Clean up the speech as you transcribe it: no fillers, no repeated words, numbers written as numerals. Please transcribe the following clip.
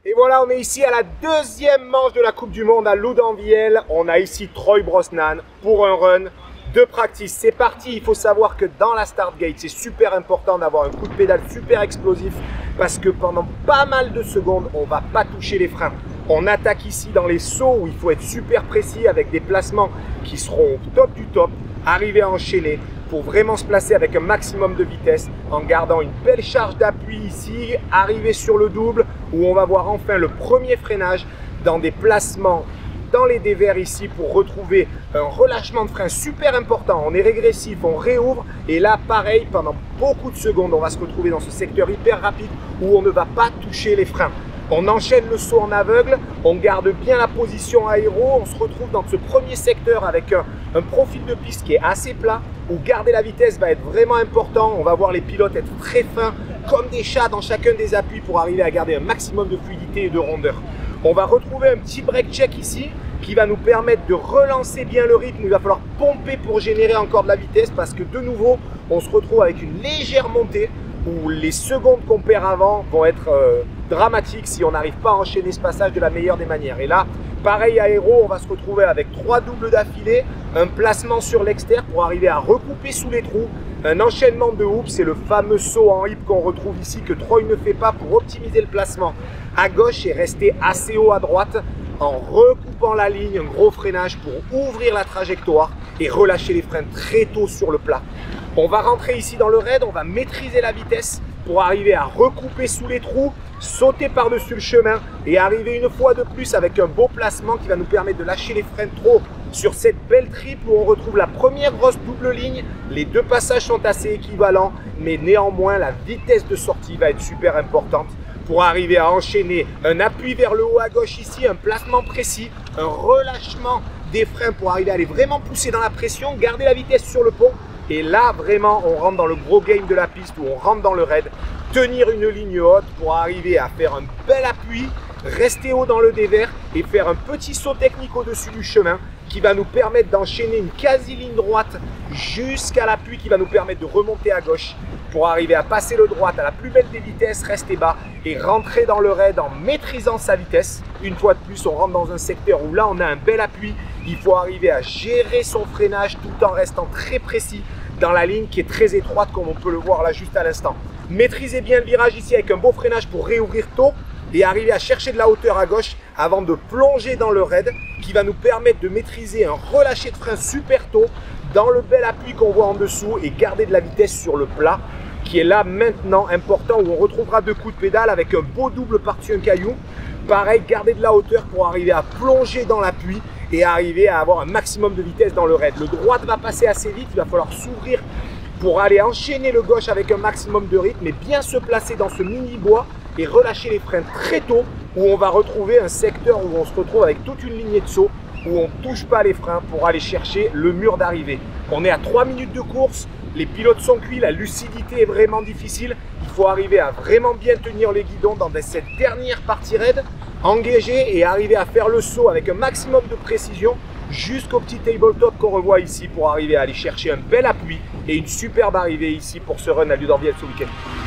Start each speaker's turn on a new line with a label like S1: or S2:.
S1: Et voilà, on est ici à la deuxième manche de la Coupe du Monde à Loudanviel. On a ici Troy Brosnan pour un run de practice. C'est parti, il faut savoir que dans la start gate, c'est super important d'avoir un coup de pédale super explosif parce que pendant pas mal de secondes, on ne va pas toucher les freins. On attaque ici dans les sauts où il faut être super précis avec des placements qui seront au top du top, arriver à enchaîner pour vraiment se placer avec un maximum de vitesse en gardant une belle charge d'appui ici, arriver sur le double où on va voir enfin le premier freinage dans des placements dans les dévers ici pour retrouver un relâchement de frein super important. On est régressif, on réouvre et là pareil pendant beaucoup de secondes on va se retrouver dans ce secteur hyper rapide où on ne va pas toucher les freins. On enchaîne le saut en aveugle, on garde bien la position aéro, on se retrouve dans ce premier secteur avec un profil de piste qui est assez plat, où garder la vitesse va être vraiment important. On va voir les pilotes être très fins, comme des chats dans chacun des appuis pour arriver à garder un maximum de fluidité et de rondeur. On va retrouver un petit break check ici qui va nous permettre de relancer bien le rythme. Il va falloir pomper pour générer encore de la vitesse parce que de nouveau, on se retrouve avec une légère montée où les secondes qu'on perd avant vont être dramatiques si on n'arrive pas à enchaîner ce passage de la meilleure des manières. Et là, pareil aéro, on va se retrouver avec 3 doubles d'affilée, un placement sur l'extérieur pour arriver à recouper sous les trous, un enchaînement de hoops, c'est le fameux saut en hip qu'on retrouve ici que Troy ne fait pas pour optimiser le placement à gauche et rester assez haut à droite en recoupant la ligne, un gros freinage pour ouvrir la trajectoire et relâcher les freins très tôt sur le plat. On va rentrer ici dans le raid, on va maîtriser la vitesse pour arriver à recouper sous les trous, sauter par-dessus le chemin et arriver une fois de plus avec un beau placement qui va nous permettre de lâcher les freins trop sur cette belle triple où on retrouve la première grosse double ligne. Les deux passages sont assez équivalents, mais néanmoins la vitesse de sortie va être super importante pour arriver à enchaîner un appui vers le haut à gauche ici, un placement précis, un relâchement des freins pour arriver à aller vraiment pousser dans la pression, garder la vitesse sur le pont. Et là, vraiment, on rentre dans le gros game de la piste où on rentre dans le raid, tenir une ligne haute pour arriver à faire un bel appui, rester haut dans le dévers et faire un petit saut technique au-dessus du chemin qui va nous permettre d'enchaîner une quasi-ligne droite jusqu'à l'appui qui va nous permettre de remonter à gauche pour arriver à passer le droite à la plus belle des vitesses, rester bas et rentrer dans le raid en maîtrisant sa vitesse. Une fois de plus, on rentre dans un secteur où là, on a un bel appui. Il faut arriver à gérer son freinage tout en restant très précis dans la ligne qui est très étroite comme on peut le voir là juste à l'instant. Maîtrisez bien le virage ici avec un beau freinage pour réouvrir tôt et arriver à chercher de la hauteur à gauche avant de plonger dans le raid qui va nous permettre de maîtriser un relâché de frein super tôt dans le bel appui qu'on voit en dessous et garder de la vitesse sur le plat qui est là maintenant important où on retrouvera 2 coups de pédale avec un beau double par-dessus un caillou. Pareil, garder de la hauteur pour arriver à plonger dans l'appui et arriver à avoir un maximum de vitesse dans le raid. Le droite va passer assez vite, il va falloir s'ouvrir pour aller enchaîner le gauche avec un maximum de rythme et bien se placer dans ce mini bois et relâcher les freins très tôt où on va retrouver un secteur où on se retrouve avec toute une lignée de saut où on ne touche pas les freins pour aller chercher le mur d'arrivée. On est à 3 minutes de course, les pilotes sont cuits, la lucidité est vraiment difficile. Il faut arriver à vraiment bien tenir les guidons dans cette dernière partie raid, engager et arriver à faire le saut avec un maximum de précision jusqu'au petit tabletop qu'on revoit ici pour arriver à aller chercher un bel appui et une superbe arrivée ici pour ce run à Loudanviel ce week-end.